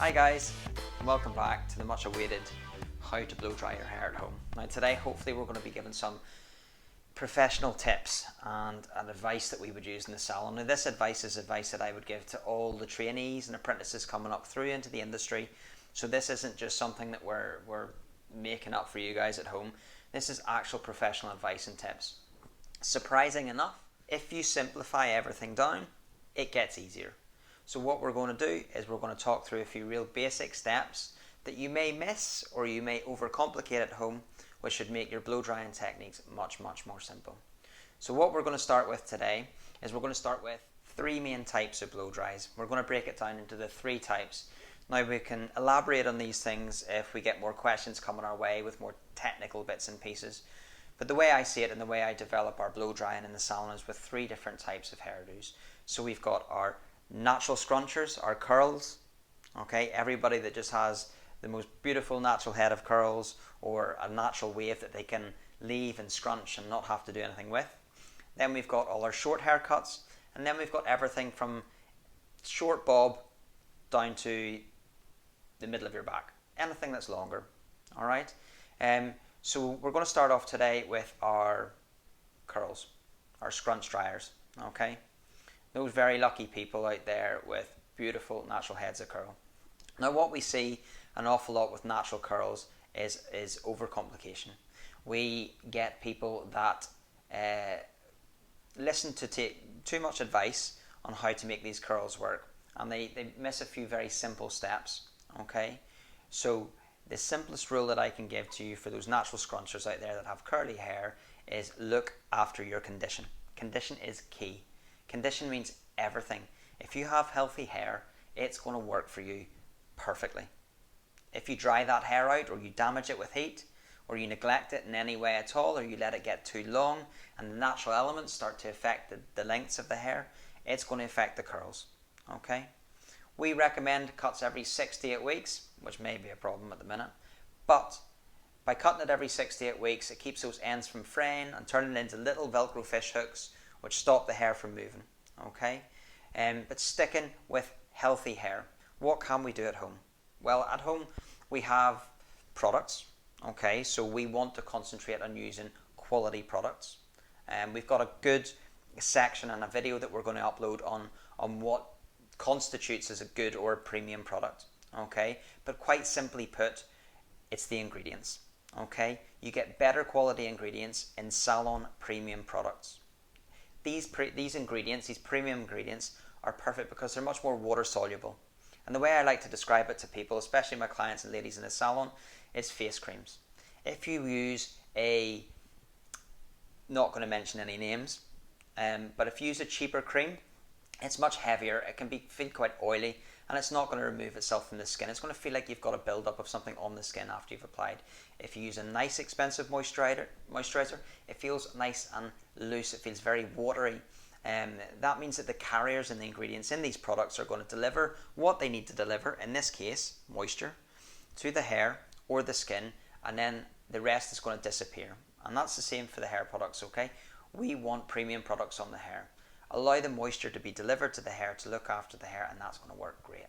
Hi guys, and welcome back to the much awaited how to blow dry your hair at home. Now today hopefully we're going to be giving some professional tips and advice that we would use in the salon. Now this advice is advice that I would give to all the trainees and apprentices coming up through into the industry. So this isn't just something that we're making up for you guys at home. This is actual professional advice and tips. Surprising enough, if you simplify everything down, it gets easier. So what we're going to do is we're going to talk through a few real basic steps that you may miss or you may overcomplicate at home, which should make your blow drying techniques much more simple. So what we're going to start with today is we're going to start with three main types of blow dries. We're going to break it down into the three types. Now we can elaborate on these things if we get more questions coming our way with more technical bits and pieces. But the way I see it and the way I develop our blow drying in the salon is with three different types of hairdos. So we've got our natural scrunchers, our curls. Okay, everybody that just has the most beautiful natural head of curls or a natural wave that they can leave and scrunch and not have to do anything with. Then we've got all our short haircuts, and then we've got everything from short bob down to the middle of your back, anything that's longer. All right. So we're going to start off today with our curls, our scrunch dryers. Okay, those very lucky people out there with beautiful natural heads of curl. Now what we see an awful lot with natural curls is overcomplication. We get people that listen to take too much advice on how to make these curls work, and they miss a few very simple steps. Okay, so the simplest rule that I can give to you for those natural scrunchers out there that have curly hair is look after your condition. Condition is key. Condition means everything. If you have healthy hair, it's going to work for you perfectly. If you dry that hair out, or you damage it with heat, or you neglect it in any way at all, or you let it get too long and the natural elements start to affect the lengths of the hair, it's going to affect the curls. Okay? We recommend cuts every 6 to 8 weeks, which may be a problem at the minute, but by cutting it every 6 to 8 weeks, it keeps those ends from fraying and turning into little Velcro fish hooks which stop the hair from moving. Okay? But sticking with healthy hair, what can we do at home? Well, at home we have products. Okay, so we want to concentrate on using quality products. We've got a good section and a video that we're going to upload on what constitutes as a good or a premium product. Okay, but quite simply put, it's the ingredients. Okay, you get better quality ingredients in salon premium products. These ingredients, these premium ingredients, are perfect because they're much more water soluble. And the way I like to describe it to people, especially my clients and ladies in the salon, is face creams. If you use not going to mention any names, but if you use a cheaper cream, it's much heavier, it can feel quite oily, and it's not going to remove itself from the skin. It's going to feel like you've got a build-up of something on the skin after you've applied. If you use a nice expensive moisturizer, it feels nice and loose, it feels very watery. That means that the carriers and the ingredients in these products are going to deliver what they need to deliver, in this case, moisture, to the hair or the skin, and then the rest is going to disappear. And that's the same for the hair products, okay? We want premium products on the hair. Allow the moisture to be delivered to the hair to look after the hair, and that's going to work great.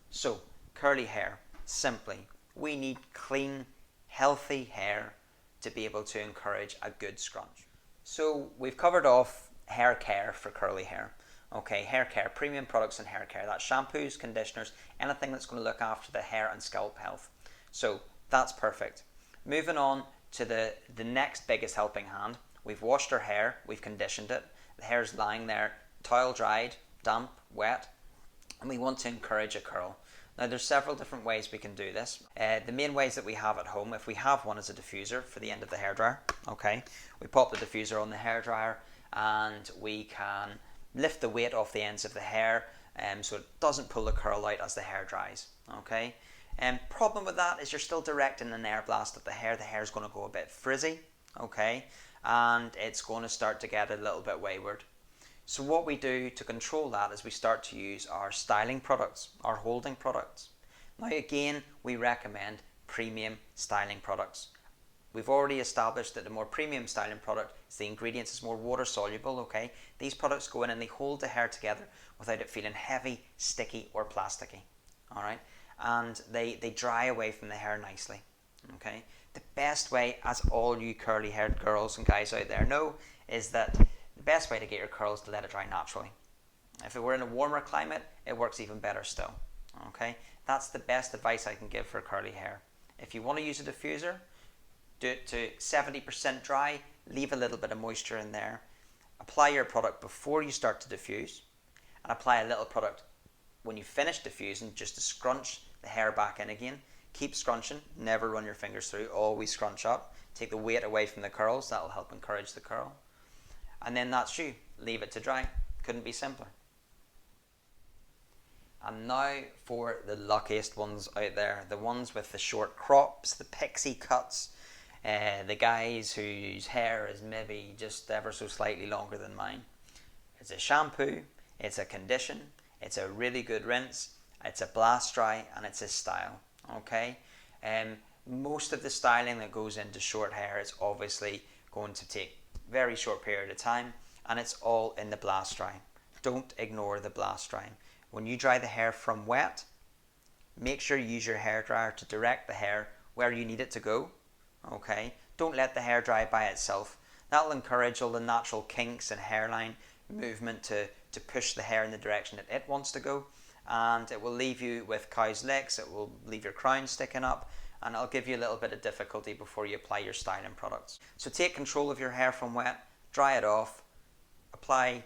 So, curly hair, simply, we need clean, healthy hair to be able to encourage a good scrunch. So, we've covered off hair care for curly hair. Okay, hair care, premium products in hair care. That's shampoos, conditioners, anything that's going to look after the hair and scalp health. So, that's perfect. Moving on to the next biggest helping hand. We've washed our hair, we've conditioned it. The hair's lying there, towel dried, damp, wet, and we want to encourage a curl. Now there's several different ways we can do this. The main ways that we have at home, if we have one, is a diffuser for the end of the hairdryer. Okay, we pop the diffuser on the hairdryer and we can lift the weight off the ends of the hair so it doesn't pull the curl out as the hair dries. Okay, problem with that is you're still directing an air blast at the hair. The hair's going to go a bit frizzy. Okay, and it's going to start to get a little bit wayward. So what we do to control that is we start to use our styling products, our holding products. Now again, we recommend premium styling products. We've already established that the more premium styling product is the ingredients is more water soluble, okay? These products go in and they hold the hair together without it feeling heavy, sticky or plasticky, alright? and they dry away from the hair nicely. Okay, the best way, as all you curly haired girls and guys out there know, is that the best way to get your curls is to let it dry naturally. If it were in a warmer climate, it works even better still. Okay, that's the best advice I can give for curly hair. If you want to use a diffuser, do it to 70% dry, leave a little bit of moisture in there. Apply your product before you start to diffuse, and apply a little product when you finish diffusing just to scrunch the hair back in again. Keep scrunching, never run your fingers through, always scrunch up. Take the weight away from the curls, that'll help encourage the curl. And then that's you, leave it to dry. Couldn't be simpler. And now for the luckiest ones out there, the ones with the short crops, the pixie cuts, the guys whose hair is maybe just ever so slightly longer than mine. It's a shampoo, it's a condition, it's a really good rinse, it's a blast dry, and it's a style. Okay, most of the styling that goes into short hair is obviously going to take a very short period of time, and it's all in the blast dry. Don't ignore the blast drying. When you dry the hair from wet, make sure you use your hairdryer to direct the hair where you need it to go. Okay, don't let the hair dry by itself. That'll encourage all the natural kinks and hairline movement to push the hair in the direction that it wants to go, and it will leave you with cow's legs. It will leave your crown sticking up, and it'll give you a little bit of difficulty before you apply your styling products. So take control of your hair from wet, dry it off, apply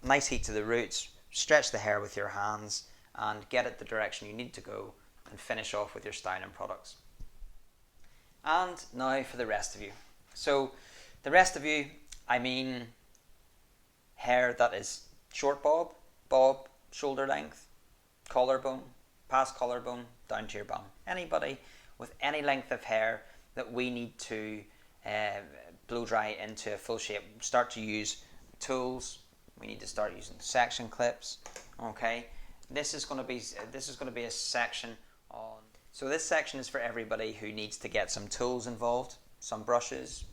nice heat to the roots, stretch the hair with your hands, and get it the direction you need to go, and finish off with your styling products. And now for the rest of you. So the rest of you, I mean hair that is short bob, shoulder length, collarbone, past collarbone, down to your bum. Anybody with any length of hair that we need to blow dry into a full shape, start to use tools. We need to start using section clips. Okay, this is going to be a section on. So this section is for everybody who needs to get some tools involved, some brushes,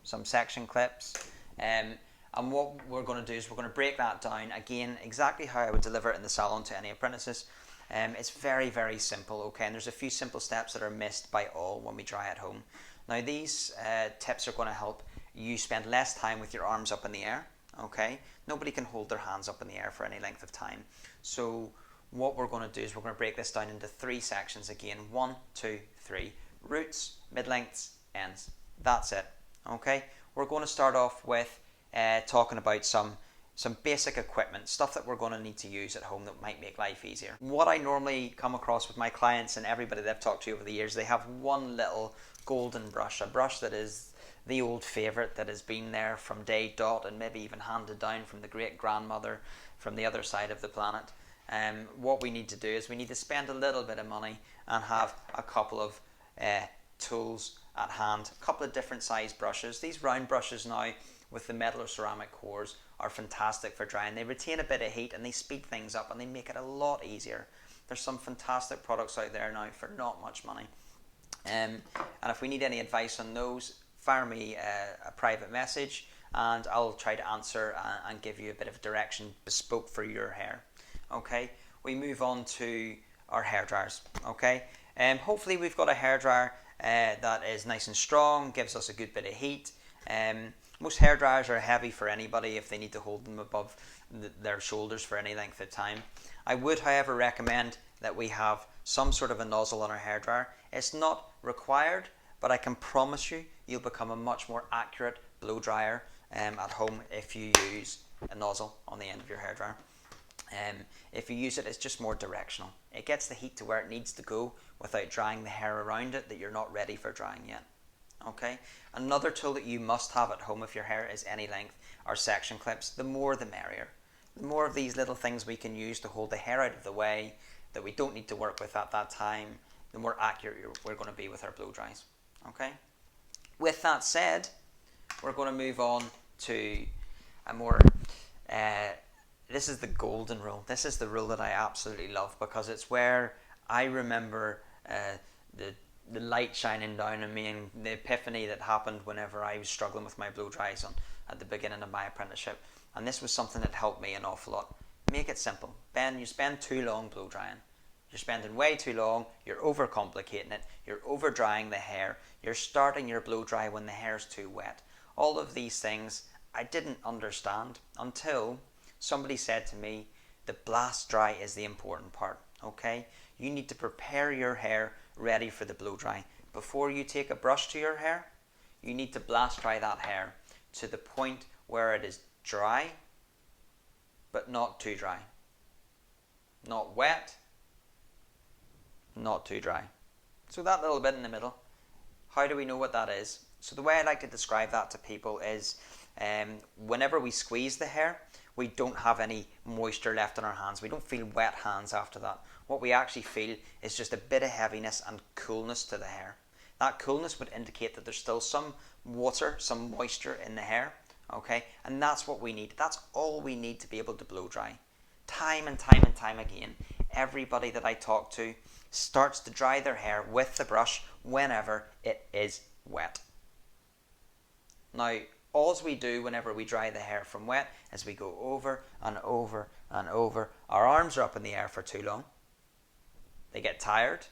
some section clips, and what we're going to do is we're going to break that down again exactly how I would deliver it in the salon to any apprentices. It's very, very simple, okay, and there's a few simple steps that are missed by all when we dry at home. Now these tips are going to help you spend less time with your arms up in the air, okay? Nobody can hold their hands up in the air for any length of time. So what we're going to do is we're going to break this down into 3 sections again. 1, 2, 3. Roots, mid-lengths, ends. That's it, okay? We're going to start off with talking about some basic equipment, stuff that we're going to need to use at home that might make life easier. What I normally come across with my clients and everybody that I've talked to over the years, they have one little golden brush, a brush that is the old favourite that has been there from day dot and maybe even handed down from the great grandmother from the other side of the planet. What we need to do is we need to spend a little bit of money and have a couple of tools at hand, a couple of different size brushes. These round brushes now with the metal or ceramic cores are fantastic for drying. They retain a bit of heat and they speed things up and they make it a lot easier. There's some fantastic products out there now for not much money. And if we need any advice on those, fire me a private message and I'll try to answer and give you a bit of direction bespoke for your hair. Okay, we move on to our hair dryers. Okay, hopefully we've got a hair dryer that is nice and strong, gives us a good bit of heat. Most hair dryers are heavy for anybody if they need to hold them above their shoulders for any length of time. I would, however, recommend that we have some sort of a nozzle on our hair dryer. It's not required, but I can promise you, you'll become a much more accurate blow dryer at home if you use a nozzle on the end of your hair dryer. If you use it, it's just more directional. It gets the heat to where it needs to go without drying the hair around it that you're not ready for drying yet. Okay. Another tool that you must have at home if your hair is any length are section clips. The more the merrier. The more of these little things we can use to hold the hair out of the way that we don't need to work with at that time, the more accurate we're going to be with our blow dries. Okay. With that said, we're going to move on to a more this is the golden rule. This is the rule that I absolutely love because it's where I remember the light shining down on me and the epiphany that happened whenever I was struggling with my blow dries at the beginning of my apprenticeship. And this was something that helped me an awful lot. Make it simple. Ben, you spend too long blow drying. You're spending way too long, you're overcomplicating it, you're over drying the hair, you're starting your blow dry when the hair's too wet. All of these things I didn't understand until somebody said to me, the blast dry is the important part, okay? You need to prepare your hair ready for the blow dry. Before you take a brush to your hair, you need to blast dry that hair to the point where it is dry, but not too dry. Not wet, not too dry. So that little bit in the middle, how do we know what that is? So the way I like to describe that to people is whenever we squeeze the hair, we don't have any moisture left in our hands. We don't feel wet hands after that. What we actually feel is just a bit of heaviness and coolness to the hair. That coolness would indicate that there's still some water, some moisture in the hair, okay? And that's what we need. That's all we need to be able to blow dry. Time and time and time again, everybody that I talk to starts to dry their hair with the brush whenever it is wet. Now, all we do whenever we dry the hair from wet is we go over and over and over. Our arms are up in the air for too long. They get tired.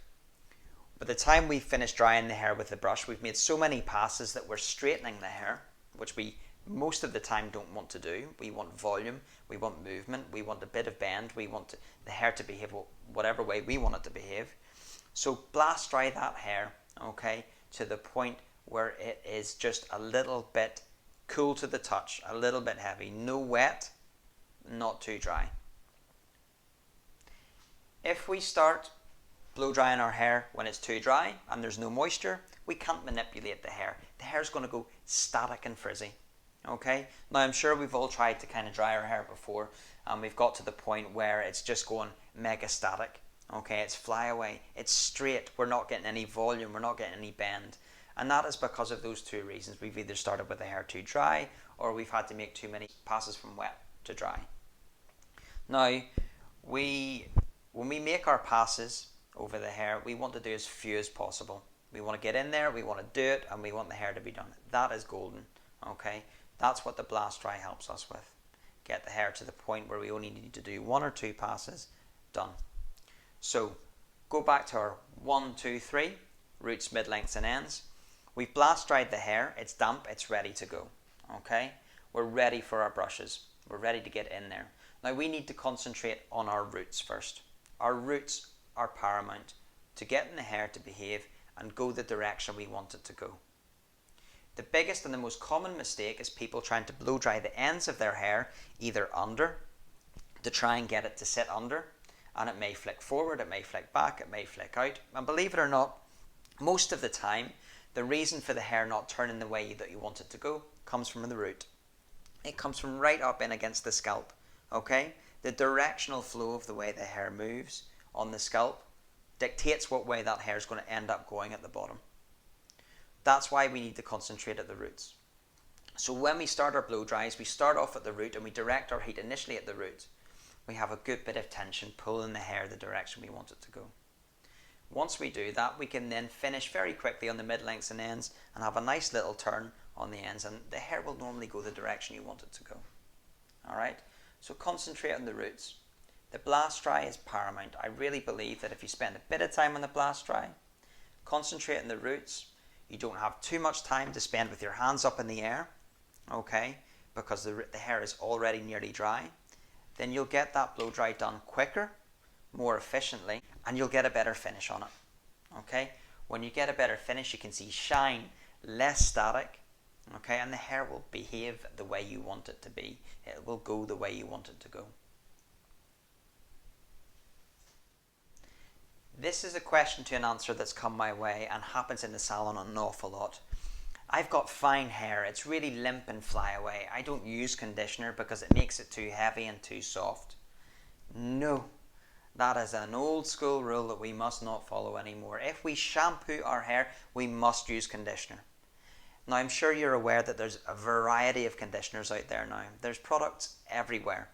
By the time we finish drying the hair with the brush, we've made so many passes that we're straightening the hair, which we most of the time don't want to do. We want volume, we want movement, we want a bit of bend, we want the hair to behave whatever way we want it to behave. So blast dry that hair, okay, to the point where it is just a little bit cool to the touch, a little bit heavy, no wet, not too dry. If we start blow drying our hair when it's too dry and there's no moisture, we can't manipulate the hair. The hair's going to go static and frizzy. Okay? Now I'm sure we've all tried to kind of dry our hair before and we've got to the point where it's just going mega static. Okay, it's flyaway, it's straight, we're not getting any volume, we're not getting any bend. And that is because of those two reasons. We've either started with the hair too dry or we've had to make too many passes from wet to dry. Now, when we make our passes over the hair, we want to do as few as possible. We want to get in there, we want to do it, and we want the hair to be done. That is golden, okay? That's what the blast dry helps us with. Get the hair to the point where we only need to do 1 or 2 passes, done. So, go back to our 1, 2, 3, roots, mid-lengths and ends. We've blast dried the hair, it's damp, it's ready to go, okay? We're ready for our brushes, we're ready to get in there. Now we need to concentrate on our roots first. Our roots are paramount to getting the hair to behave and go the direction we want it to go. The biggest and the most common mistake is people trying to blow dry the ends of their hair either under to try and get it to sit under, and it may flick forward, it may flick back, it may flick out, and believe it or not, most of the time the reason for the hair not turning the way that you want it to go comes from the root. It comes from right up in against the scalp, okay? The directional flow of the way the hair moves on the scalp dictates what way that hair is going to end up going at the bottom. That's why we need to concentrate at the roots. So when we start our blow dries, we start off at the root and we direct our heat initially at the root. We have a good bit of tension pulling the hair the direction we want it to go. Once we do that, we can then finish very quickly on the mid-lengths and ends and have a nice little turn on the ends, and the hair will normally go the direction you want it to go. Alright, so concentrate on the roots. The blast dry is paramount. I really believe that if you spend a bit of time on the blast dry, concentrate on the roots, you don't have too much time to spend with your hands up in the air, okay, because the hair is already nearly dry, then you'll get that blow dry done quicker, more efficiently, and you'll get a better finish on it, okay. When you get a better finish, you can see shine, less static, okay, and the hair will behave the way you want it to be. It will go the way you want it to go. This is a question to an answer that's come my way and happens in the salon an awful lot. I've got fine hair, it's really limp and fly away. I don't use conditioner because it makes it too heavy and too soft. No, that is an old school rule that we must not follow anymore. If we shampoo our hair, we must use conditioner. Now I'm sure you're aware that there's a variety of conditioners out there now. There's products everywhere.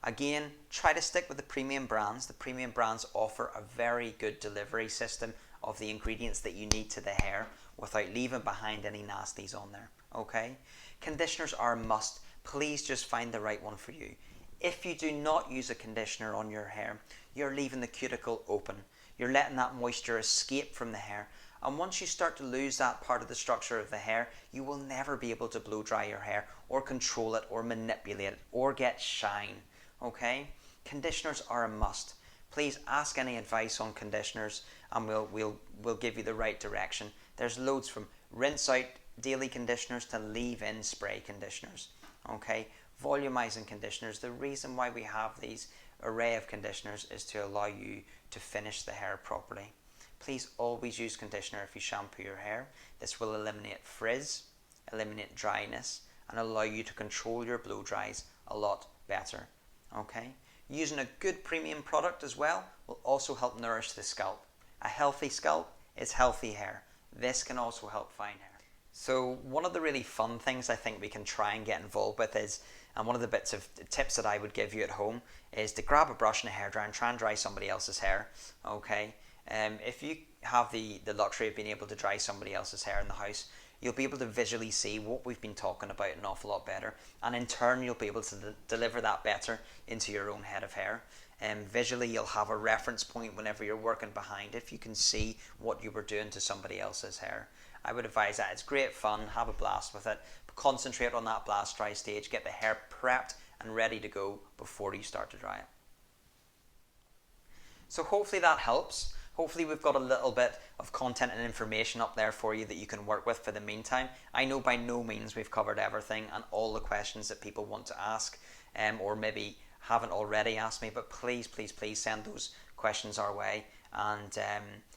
Again, try to stick with the premium brands. The premium brands offer a very good delivery system of the ingredients that you need to the hair without leaving behind any nasties on there, okay? Conditioners are a must. Please just find the right one for you. If you do not use a conditioner on your hair, you're leaving the cuticle open. You're letting that moisture escape from the hair. And once you start to lose that part of the structure of the hair, you will never be able to blow dry your hair or control it or manipulate it or get shine. Okay? Conditioners are a must. Please ask any advice on conditioners and we'll give you the right direction. There's loads from rinse out daily conditioners to leave in spray conditioners. Okay? Volumizing conditioners. The reason why we have these array of conditioners is to allow you to finish the hair properly. Please always use conditioner if you shampoo your hair. This will eliminate frizz, eliminate dryness, and allow you to control your blow dries a lot better. Okay? Using a good premium product as well will also help nourish the scalp. A healthy scalp is healthy hair. This can also help fine hair. So one of the really fun things I think we can try and get involved with is, and one of the bits of tips that I would give you at home is to grab a brush and a hairdryer and try and dry somebody else's hair. Okay? If you have the luxury of being able to dry somebody else's hair in the house, you'll be able to visually see what we've been talking about an awful lot better, and in turn you'll be able to deliver that better into your own head of hair. Visually you'll have a reference point whenever you're working behind if you can see what you were doing to somebody else's hair. I would advise that. It's great fun, have a blast with it, but concentrate on that blast dry stage, get the hair prepped and ready to go before you start to dry it. So hopefully that helps. Hopefully we've got a little bit of content and information up there for you that you can work with for the meantime. I know by no means we've covered everything and all the questions that people want to ask, or maybe haven't already asked me, but please send those questions our way, and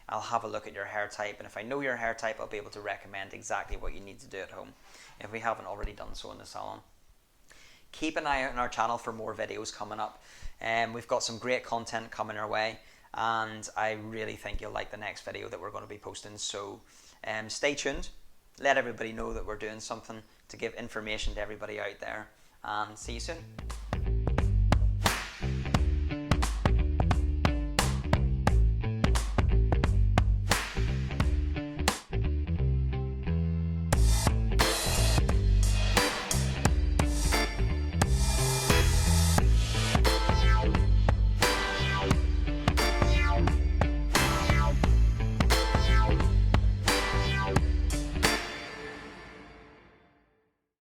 I'll have a look at your hair type, and if I know your hair type, I'll be able to recommend exactly what you need to do at home if we haven't already done so in the salon. Keep an eye out on our channel for more videos coming up. We've got some great content coming our way, and I really think you'll like the next video that we're going to be posting. So stay tuned, let everybody know that we're doing something to give information to everybody out there, and see you soon.